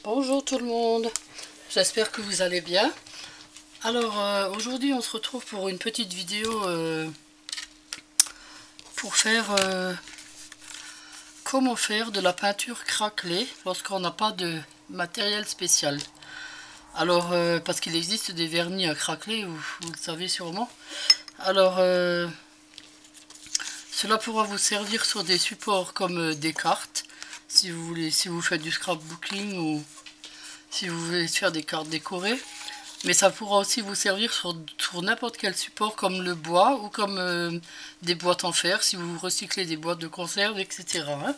Bonjour tout le monde, j'espère que vous allez bien. Alors aujourd'hui on se retrouve pour une petite vidéo pour faire comment faire de la peinture craquelée lorsqu'on n'a pas de matériel spécial. Alors parce qu'il existe des vernis à craqueler, vous le savez sûrement. Alors cela pourra vous servir sur des supports comme des cartes, si vous voulez, si vous faites du scrapbooking ou si vous voulez faire des cartes décorées. Mais ça pourra aussi vous servir sur n'importe quel support comme le bois ou comme des boîtes en fer si vous recyclez des boîtes de conserve, etc. Hein.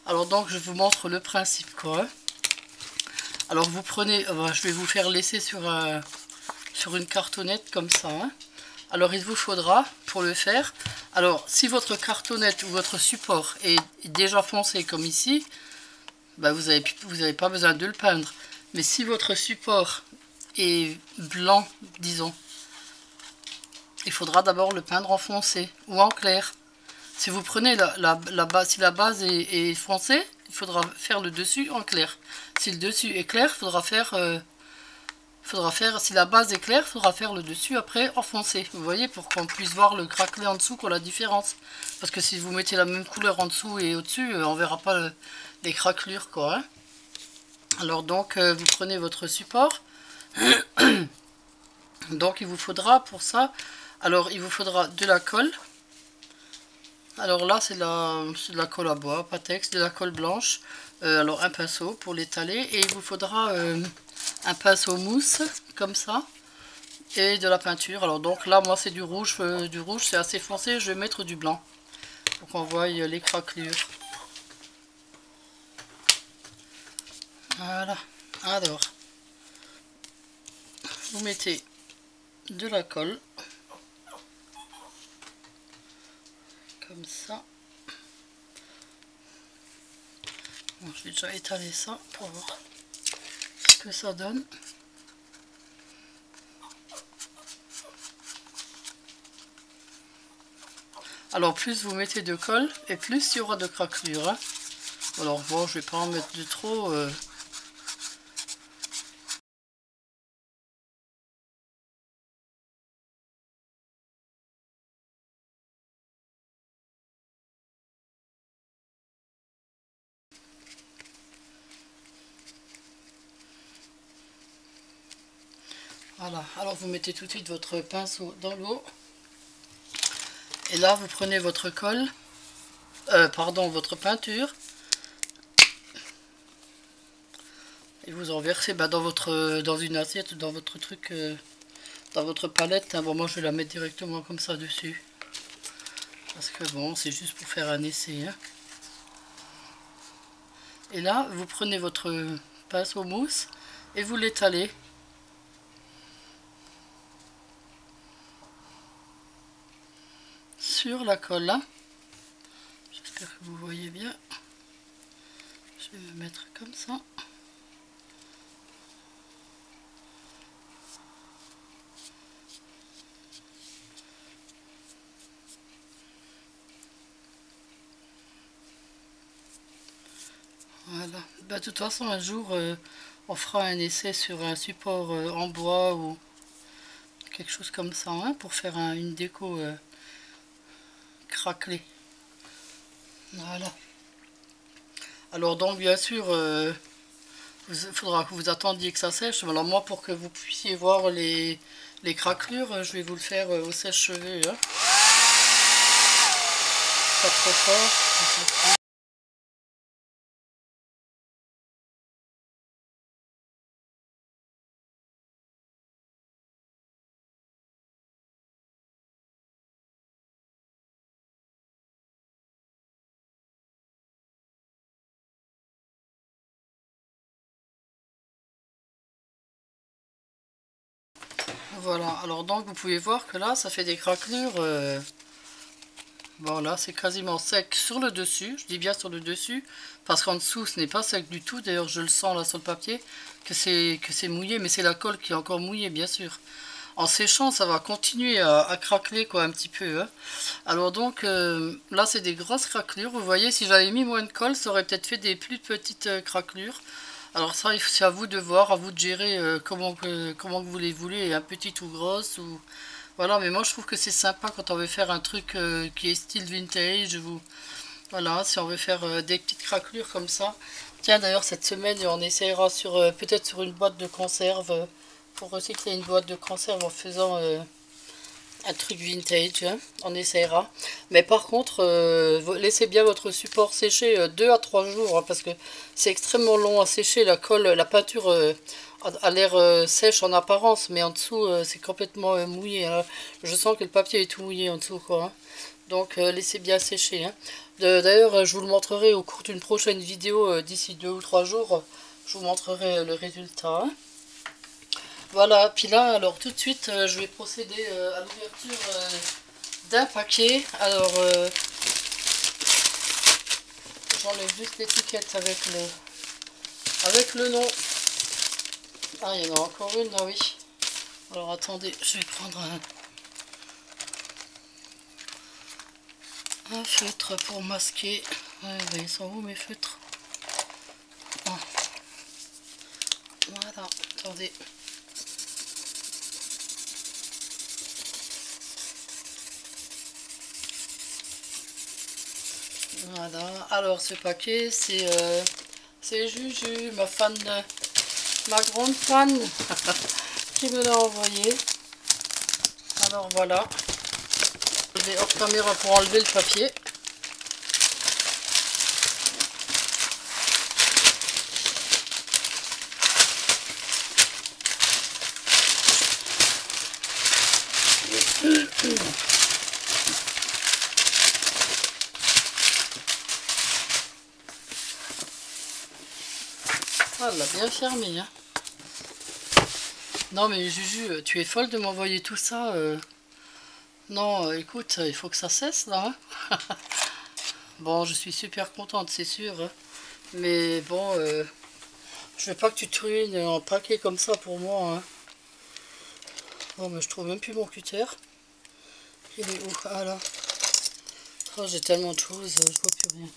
Alors donc je vous montre le principe quoi. Alors vous prenez, je vais vous faire laisser sur une cartonnette comme ça. Hein. Alors il vous faudra pour le faire, alors si votre cartonnette ou votre support est déjà foncé comme ici, bah, vous avez pas besoin de le peindre. Mais si votre support est blanc, disons, il faudra d'abord le peindre en foncé ou en clair. Si vous prenez si la base est foncée, il faudra faire le dessus en clair. Si le dessus est clair, si la base est claire, il faudra faire le dessus après en foncé. Vous voyez, pour qu'on puisse voir le craquelé en dessous, qu'on la différence. Parce que si vous mettez la même couleur en dessous et au-dessus, on verra pas les craquelures quoi. Hein. Alors donc, vous prenez votre support. Donc il vous faudra pour ça, alors il vous faudra de la colle. Alors là c'est de la colle à bois, Patex, de la colle blanche. Alors un pinceau pour l'étaler et il vous faudra un pinceau mousse comme ça et de la peinture. Alors donc là moi c'est du rouge c'est assez foncé, je vais mettre du blanc pour qu'on voie les craquelures. Voilà, alors vous mettez de la colle comme ça. Bon, je vais déjà étaler ça pour voir ce que ça donne. Alors plus vous mettez de colle et plus il y aura de craquelures. Hein. Alors bon, je vais pas en mettre de trop. Voilà, alors vous mettez tout de suite votre pinceau dans l'eau. Et là vous prenez votre colle, votre peinture. Et vous en versez dans une assiette, dans votre truc, dans votre palette. Hein. Bon, moi je vais la mettre directement comme ça dessus. Parce que bon, c'est juste pour faire un essai. Hein. Et là, vous prenez votre pinceau mousse et vous l'étalez. Sur la colle là. J'espère que vous voyez bien. Je vais me mettre comme ça. Voilà. Bah, de toute façon, un jour, on fera un essai sur un support en bois ou quelque chose comme ça hein, pour faire une déco craquelée. Voilà. Alors donc, bien sûr, il faudra que vous attendiez que ça sèche. Alors moi, pour que vous puissiez voir les craquelures, je vais vous le faire au sèche-cheveux. Hein. Pas trop fort. Voilà, alors donc vous pouvez voir que là, ça fait des craquelures. Voilà, c'est quasiment sec sur le dessus, je dis bien sur le dessus, parce qu'en dessous ce n'est pas sec du tout, d'ailleurs je le sens là sur le papier, que c'est mouillé, mais c'est la colle qui est encore mouillée bien sûr. En séchant ça va continuer à craqueler quoi un petit peu. Hein. Alors donc là c'est des grosses craquelures, vous voyez si j'avais mis moins de colle ça aurait peut-être fait des plus petites craquelures. Alors ça, c'est à vous de voir, à vous de gérer comment vous les voulez, un petite ou grosse ou voilà. Mais moi je trouve que c'est sympa quand on veut faire un truc qui est style vintage ou voilà, si on veut faire des petites craquelures comme ça. Tiens, d'ailleurs cette semaine on essayera sur peut-être sur une boîte de conserve pour recycler une boîte de conserve en faisant un truc vintage, hein. On essayera. Mais par contre, laissez bien votre support sécher 2 à 3 jours, hein, parce que c'est extrêmement long à sécher. La colle, la peinture a l'air sèche en apparence, mais en dessous, c'est complètement mouillé, hein. Je sens que le papier est tout mouillé en dessous, quoi, hein. Donc, laissez bien sécher, hein. D'ailleurs, je vous le montrerai au cours d'une prochaine vidéo d'ici 2 ou 3 jours. Je vous montrerai le résultat, hein. Voilà, puis là, alors tout de suite, je vais procéder à l'ouverture d'un paquet. Alors, j'enlève juste l'étiquette avec le nom. Ah, il y en a encore une, ah oui. Alors, attendez, je vais prendre un feutre pour masquer. Ouais, ben, ils sont où mes feutres? Ah. Voilà, attendez. Voilà, alors ce paquet c'est Juju, ma grande fan qui me l'a envoyé. Alors voilà, je vais hors caméra pour enlever le papier. Ah, elle l'a bien fermé, hein. Non mais Juju, tu es folle de m'envoyer tout ça. Non, écoute, il faut que ça cesse là, hein. Bon, je suis super contente, c'est sûr, hein. Mais bon, je veux pas que tu te ruines en paquet comme ça pour moi, hein. Oh, mais je trouve même plus mon cutter. Il est où? Ah là. Oh, j'ai tellement de choses, je vois plus rien.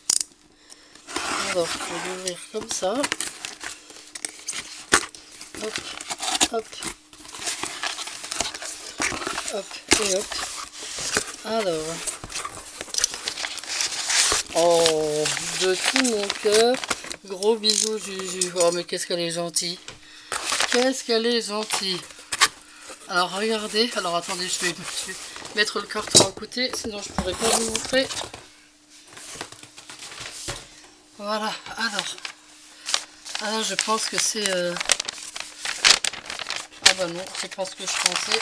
Alors, je vais l'ouvrir comme ça. Hop, hop, hop et hop. Alors, oh, de tout mon cœur, gros bisous Juju. Oh, mais qu'est-ce qu'elle est gentille. Qu'est-ce qu'elle est gentille. Alors, regardez. Alors, attendez, je vais mettre le carton à côté, sinon je pourrais pas vous montrer. Voilà, alors je pense que c'est... Ah bah non, c'est pas ce que je pensais.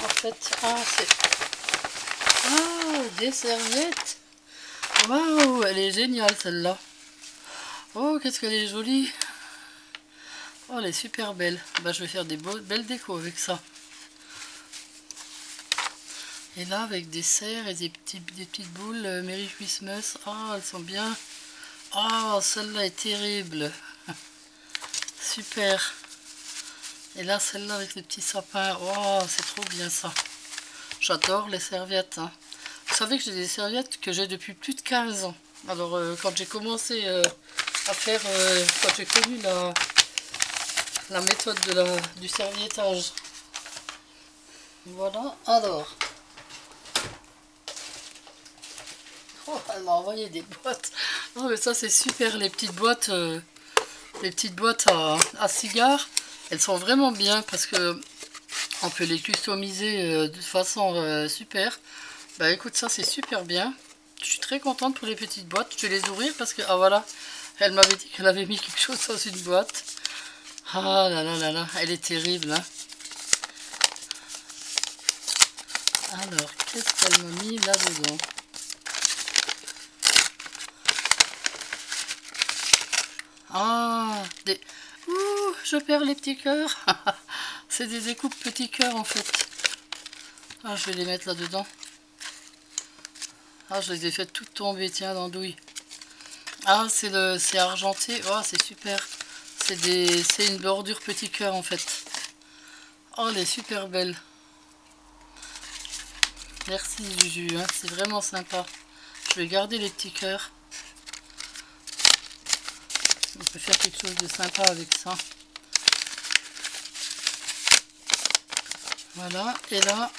En fait, c'est... Ah, des serviettes. Waouh, elle est géniale celle-là. Oh, qu'est-ce qu'elle est jolie. Oh, elle est super belle. Bah, je vais faire des belles décos avec ça. Et là, avec des cerfs et des petites boules Merry Christmas. Ah, elles sont bien. Oh, celle-là est terrible. Super. Et là, celle-là avec les petits sapins. Oh, c'est trop bien ça. J'adore les serviettes, hein. Vous savez que j'ai des serviettes que j'ai depuis plus de 15 ans. Alors, quand j'ai commencé à faire... quand j'ai connu la méthode du serviettage. Voilà. Alors. Oh, elle m'a envoyé des boîtes. Non, mais ça, c'est super, les petites boîtes. Les petites boîtes à cigares. Elles sont vraiment bien parce que on peut les customiser de façon super. Bah écoute, ça c'est super bien. Je suis très contente pour les petites boîtes. Je vais les ouvrir parce que, ah voilà, elle m'avait dit qu'elle avait mis quelque chose dans une boîte. Ah là là là là, elle est terrible, hein. Alors, qu'est-ce qu'elle m'a mis là-dedans? Ah, des... Ouh, je perds les petits cœurs. C'est des découpes petits cœurs en fait. Ah, je vais les mettre là-dedans. Ah, je les ai fait toutes tomber, tiens, d'andouille. Ah, c'est argenté. Oh, c'est super. C'est une bordure petit cœur en fait. Oh, elle est super belle. Merci Juju, hein, c'est vraiment sympa. Je vais garder les petits cœurs. On peut faire quelque chose de sympa avec ça. Voilà, et là,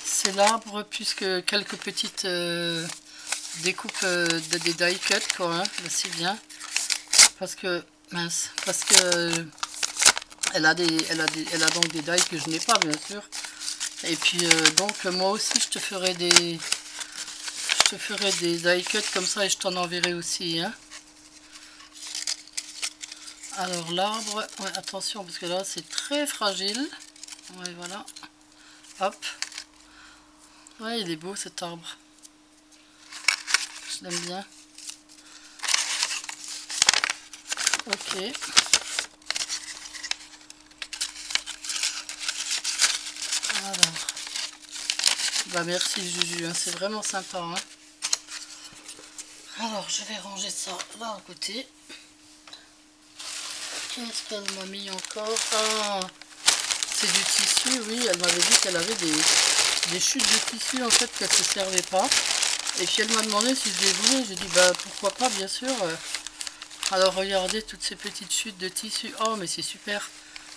c'est l'arbre, puisque quelques petites découpes des die cuts, quoi, hein, là, c'est bien. Parce que, mince, parce que elle a donc des die que je n'ai pas, bien sûr. Et puis, donc, moi aussi, je te ferai des die cuts comme ça et je t'en enverrai aussi, hein. Alors, l'arbre, ouais, attention, parce que là, c'est très fragile. Ouais, voilà. Hop. Ouais, il est beau cet arbre. Je l'aime bien. Ok. Alors. Bah merci Juju, hein, c'est vraiment sympa. Hein. Alors, je vais ranger ça là à côté. Qu'est-ce qu'elle m'a mis encore? Ah, c'est du tissu, oui. Elle m'avait dit qu'elle avait des chutes de tissu en fait qu'elle ne se servait pas. Et puis elle m'a demandé si je les voulais. J'ai dit bah pourquoi pas, bien sûr. Alors regardez toutes ces petites chutes de tissu. Oh mais c'est super.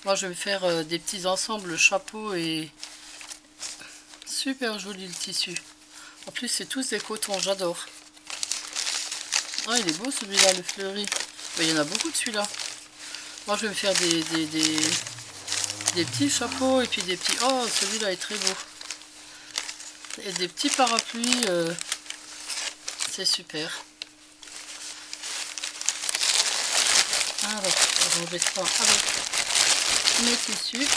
Moi je vais me faire des petits ensembles chapeau et super joli le tissu. En plus c'est tous des cotons, j'adore. Ah il est beau celui-là, le fleuri. Mais il y en a beaucoup de celui-là. Moi je vais me faire des petits chapeaux et puis des petits... Oh celui-là est très beau. Et des petits parapluies. C'est super. Alors, je vais ranger ça avec mes tissus.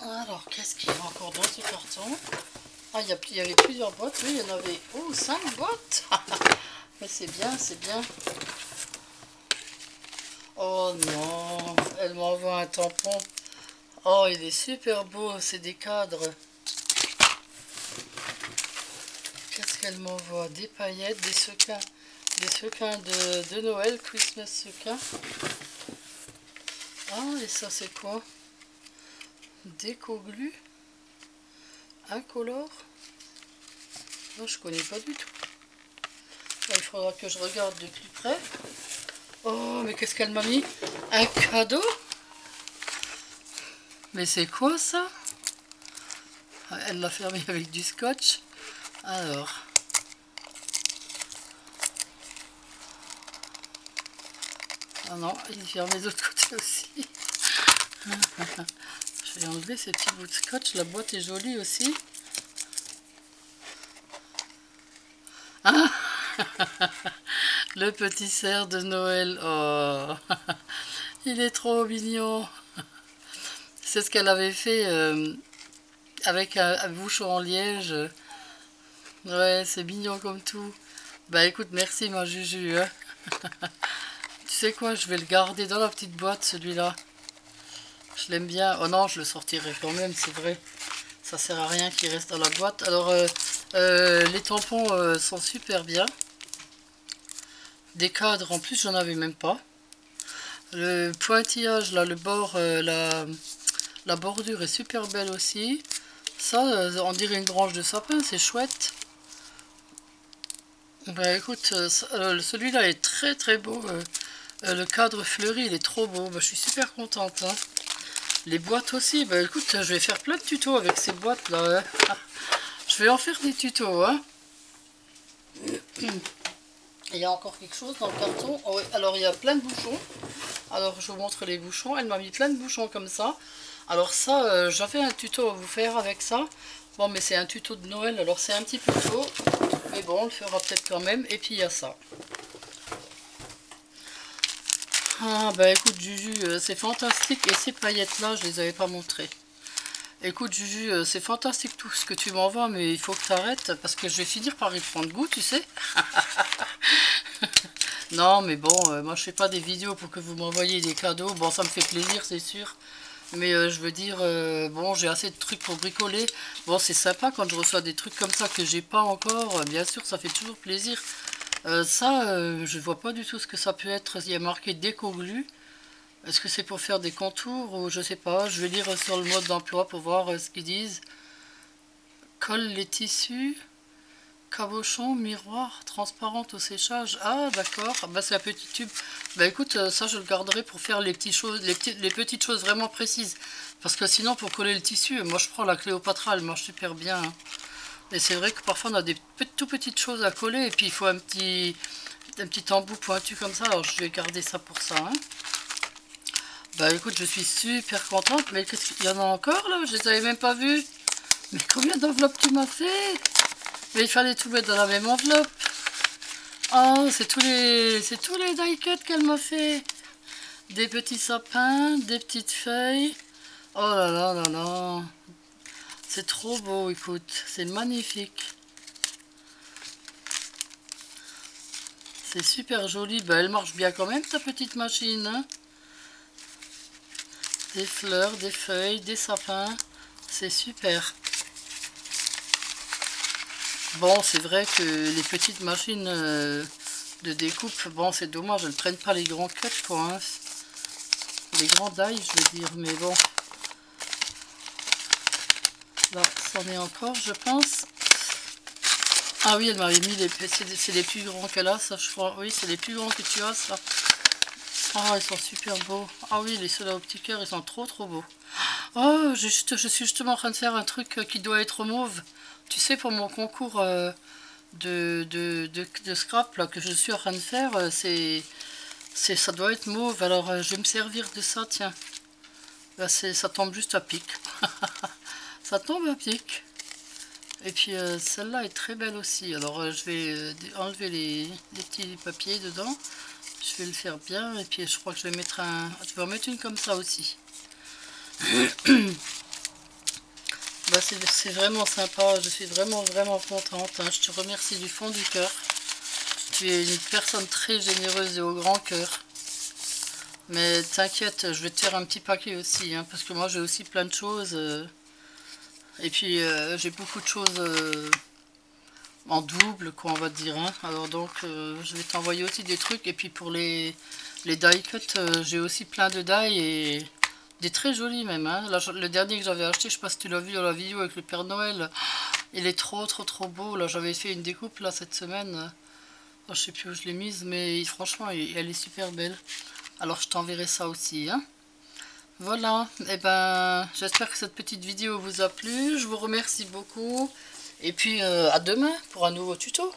Alors, qu'est-ce qu'il y a encore dans ce carton? Ah, il y avait plusieurs boîtes. Oui, il y en avait... Oh, 5 boîtes. Mais c'est bien, c'est bien. Oh non, elle m'envoie un tampon. Oh, il est super beau, c'est des cadres. Qu'est-ce qu'elle m'envoie? Des paillettes, des sequins. Des sequins de Noël, Christmas sequins. Ah, et ça c'est quoi? Déco-glu. Incolore. Non, je connais pas du tout. Là, il faudra que je regarde de plus près. Oh, mais qu'est-ce qu'elle m'a mis? Un cadeau? Mais c'est quoi ça? Elle l'a fermé avec du scotch. Alors. Ah non, il ferme les autres côtés aussi. Je vais enlever ces petits bouts de scotch. La boîte est jolie aussi. Ah le petit cerf de Noël. Oh, il est trop mignon. C'est ce qu'elle avait fait avec un bouchon en liège. Ouais, c'est mignon comme tout. Bah écoute, merci ma Juju. Hein. Tu sais quoi, je vais le garder dans la petite boîte celui-là. Je l'aime bien. Oh non, je le sortirai quand même, c'est vrai. Ça sert à rien qu'il reste dans la boîte. Alors, les tampons sont super bien. Des cadres, en plus, j'en avais même pas. Le pointillage, là, le bord, la bordure est super belle aussi. Ça, on dirait une branche de sapin, c'est chouette. Bah écoute, celui-là est très très beau. Le cadre fleuri, il est trop beau. Bah, je suis super contente. Hein. Les boîtes aussi. Bah écoute, je vais faire plein de tutos avec ces boîtes-là. Hein. Je vais en faire des tutos. Hein. Il y a encore quelque chose dans le carton. Oh, oui. Alors il y a plein de bouchons. Alors je vous montre les bouchons. Elle m'a mis plein de bouchons comme ça. Alors ça, j'avais un tuto à vous faire avec ça. Bon, mais c'est un tuto de Noël, alors c'est un petit peu tôt. Mais bon, on le fera peut-être quand même. Et puis il y a ça. Ah bah écoute Juju, c'est fantastique. Et ces paillettes-là, je les avais pas montrées. Écoute Juju, c'est fantastique tout ce que tu m'envoies, mais il faut que tu arrêtes parce que je vais finir par y prendre goût, tu sais. Non, mais bon, moi je fais pas des vidéos pour que vous m'envoyiez des cadeaux. Bon, ça me fait plaisir, c'est sûr. Mais je veux dire, bon, j'ai assez de trucs pour bricoler. Bon, c'est sympa quand je reçois des trucs comme ça que j'ai pas encore. Bien sûr, ça fait toujours plaisir. Je vois pas du tout ce que ça peut être. Il y a marqué déco-glu. Est-ce que c'est pour faire des contours ou je sais pas. Je vais lire sur le mode d'emploi pour voir ce qu'ils disent. colle les tissus. Cabochon, miroir, transparente au séchage. Ah d'accord, ah, bah c'est la petite tube. Bah écoute, ça je le garderai pour faire les petites choses, les petites choses vraiment précises. Parce que sinon pour coller le tissu, moi je prends la Cléopatra, elle marche super bien. Hein. Et c'est vrai que parfois on a des tout petites choses à coller et puis il faut un petit embout pointu comme ça. Alors je vais garder ça pour ça. Hein. Bah écoute, je suis super contente. Mais qu'est-ce qu'il y en a encore là? Je les avais même pas vues. Mais combien d'enveloppes tu m'as fait? Mais il fallait tout mettre dans la même enveloppe. Oh, c'est tous les die cuts qu'elle m'a fait. Des petits sapins, des petites feuilles. Oh là là là là. C'est trop beau, écoute. C'est magnifique. C'est super joli. Ben, elle marche bien quand même, ta petite machine. Hein. Des fleurs, des feuilles, des sapins. C'est super. Bon, c'est vrai que les petites machines de découpe, bon, c'est dommage, elles ne prennent pas les grands cuts, quoi. Hein. Les grands die, je veux dire, mais bon. Là, c'en est encore, je pense. Ah oui, elle m'avait mis c'est les plus grands qu'elle a, ça, je crois. Oui, c'est les plus grands que tu as, ça. Ah, ils sont super beaux. Ah oui, les sodas au petit cœur, ils sont trop trop beaux. Oh, je suis justement en train de faire un truc qui doit être mauve. Tu sais, pour mon concours de scrap là, que je suis en train de faire, ça doit être mauve. Alors, je vais me servir de ça, tiens. Là, ça tombe juste à pic. Ça tombe à pic. Et puis, celle-là est très belle aussi. Alors, je vais enlever les petits papiers dedans. Je vais le faire bien. Et puis, je crois que je vais mettre je vais en mettre une comme ça aussi. Bah, c'est vraiment sympa, je suis vraiment vraiment contente, hein. Je te remercie du fond du cœur. Tu es une personne très généreuse et au grand cœur. Mais t'inquiète, je vais te faire un petit paquet aussi, hein, parce que moi j'ai aussi plein de choses. Et puis j'ai beaucoup de choses en double, quoi, on va dire. Hein. Alors donc je vais t'envoyer aussi des trucs. Et puis pour les die cut, j'ai aussi plein de die et des très jolis même. Hein. Là, le dernier que j'avais acheté, je sais pas si tu l'as vu dans la vidéo avec le Père Noël. Il est trop trop trop beau. Là, j'avais fait une découpe là cette semaine. Je sais plus où je l'ai mise, mais franchement, elle est super belle. Alors, je t'enverrai ça aussi. Hein. Voilà. Et ben, j'espère que cette petite vidéo vous a plu. Je vous remercie beaucoup. Et puis, à demain pour un nouveau tuto.